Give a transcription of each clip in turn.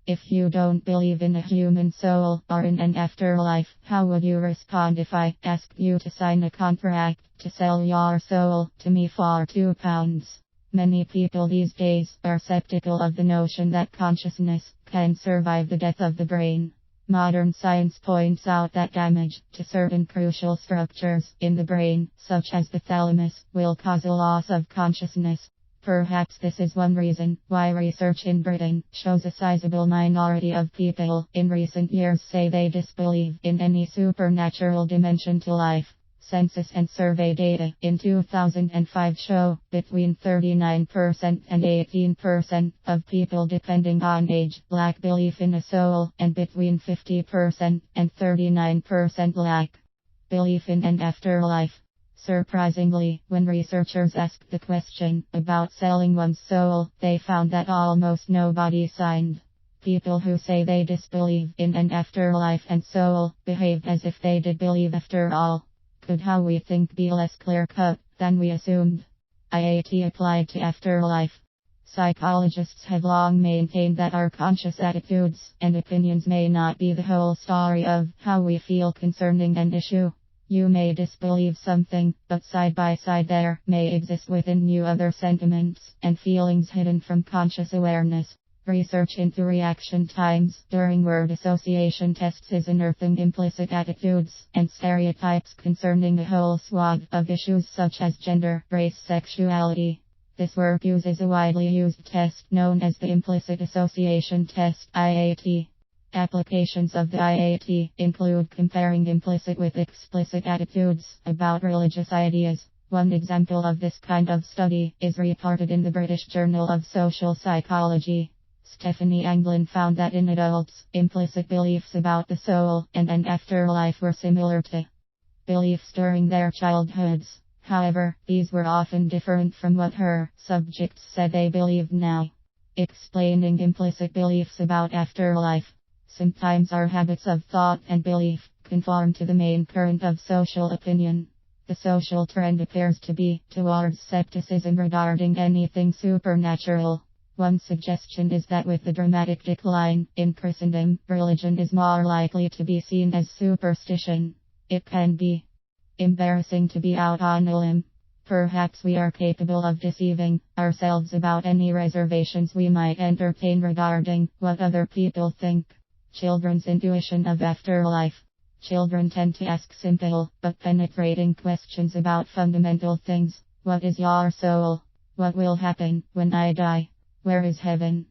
If you don't believe in a human soul or in an afterlife, how would you respond if I asked you to sign a contract to sell your soul to me for £2? Many people these days are skeptical of the notion that consciousness can survive the death of the brain. Modern science points out that damage to certain crucial structures in the brain, such as the thalamus, will cause a loss of consciousness. Perhaps this is one reason why research in Britain shows a sizable minority of people in recent years say they disbelieve in any supernatural dimension to life. Census and survey data in 2005 show between 39% and 18% of people depending on age lack belief in a soul, and between 50% and 39% lack belief in an afterlife. Surprisingly, when researchers asked the question about selling one's soul, they found that almost nobody signed. People who say they disbelieve in an afterlife and soul behave as if they did believe after all. Could how we think be less clear-cut than we assumed? IAT applied to afterlife. Psychologists have long maintained that our conscious attitudes and opinions may not be the whole story of how we feel concerning an issue. You may disbelieve something, but side by side there may exist within you other sentiments and feelings hidden from conscious awareness. Research into reaction times during word association tests is unearthing implicit attitudes and stereotypes concerning a whole swath of issues such as gender, race, sexuality. This work uses a widely used test known as the implicit association test, IAT. Applications of the IAT include comparing implicit with explicit attitudes about religious ideas. One example of this kind of study is reported in the British Journal of Social Psychology. Stephanie Anglin found that in adults, implicit beliefs about the soul and an afterlife were similar to beliefs during their childhoods. However, these were often different from what her subjects said they believed now. Explaining implicit beliefs about afterlife. Sometimes our habits of thought and belief conform to the main current of social opinion. The social trend appears to be towards skepticism regarding anything supernatural. One suggestion is that with the dramatic decline in Christendom, religion is more likely to be seen as superstition. It can be embarrassing to be out on a limb. Perhaps we are capable of deceiving ourselves about any reservations we might entertain regarding what other people think. Children's intuition of afterlife. Children tend to ask simple but penetrating questions about fundamental things. What is your soul? What will happen when I die? Where is heaven?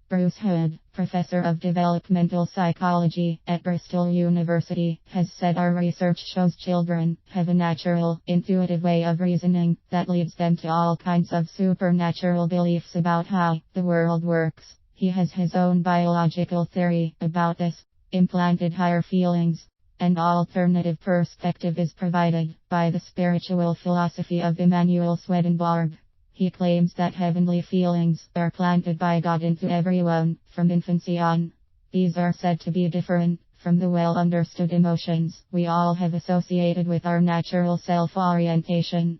Bruce Hood, professor of developmental psychology at Bristol University, has said our research shows children have a natural, intuitive way of reasoning that leads them to all kinds of supernatural beliefs about how the world works. He has his own biological theory about this. Implanted higher feelings. An alternative perspective is provided by the spiritual philosophy of Emanuel Swedenborg. He claims that heavenly feelings are planted by God into everyone from infancy on. These are said to be different from the well-understood emotions we all have associated with our natural self-orientation.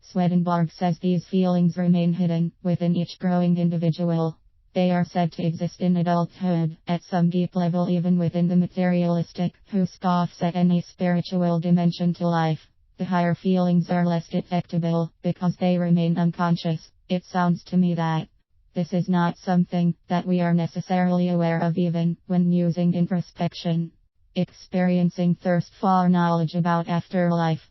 Swedenborg says these feelings remain hidden within each growing individual. They are said to exist in adulthood at some deep level even within the materialistic, who scoffs at any spiritual dimension to life. The higher feelings are less detectable because they remain unconscious. It sounds to me that this is not something that we are necessarily aware of even when using introspection. Experiencing thirst for knowledge about afterlife.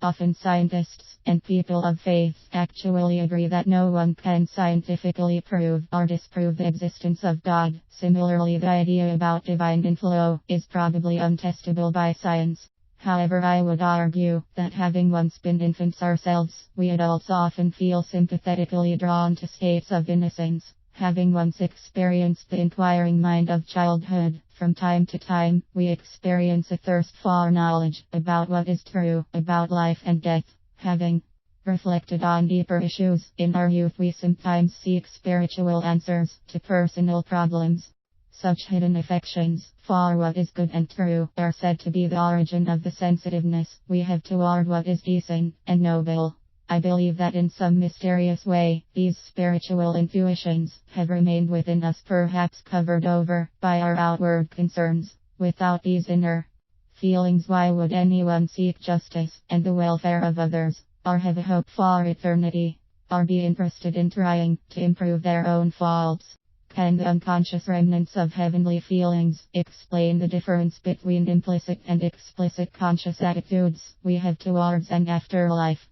Often scientists and people of faith actually agree that no one can scientifically prove or disprove the existence of God. Similarly, the idea about divine inflow is probably untestable by science. However, I would argue that having once been infants ourselves, we adults often feel sympathetically drawn to states of innocence. Having once experienced the inquiring mind of childhood, from time to time, we experience a thirst for knowledge about what is true about life and death. Having reflected on deeper issues in our youth, we sometimes seek spiritual answers to personal problems. Such hidden affections for what is good and true are said to be the origin of the sensitiveness we have toward what is decent and noble. I believe that in some mysterious way, these spiritual intuitions have remained within us, perhaps covered over by our outward concerns. Without these inner feelings, why would anyone seek justice and the welfare of others, or have a hope for eternity, or be interested in trying to improve their own faults? Can the unconscious remnants of heavenly feelings explain the difference between implicit and explicit conscious attitudes we have towards an afterlife?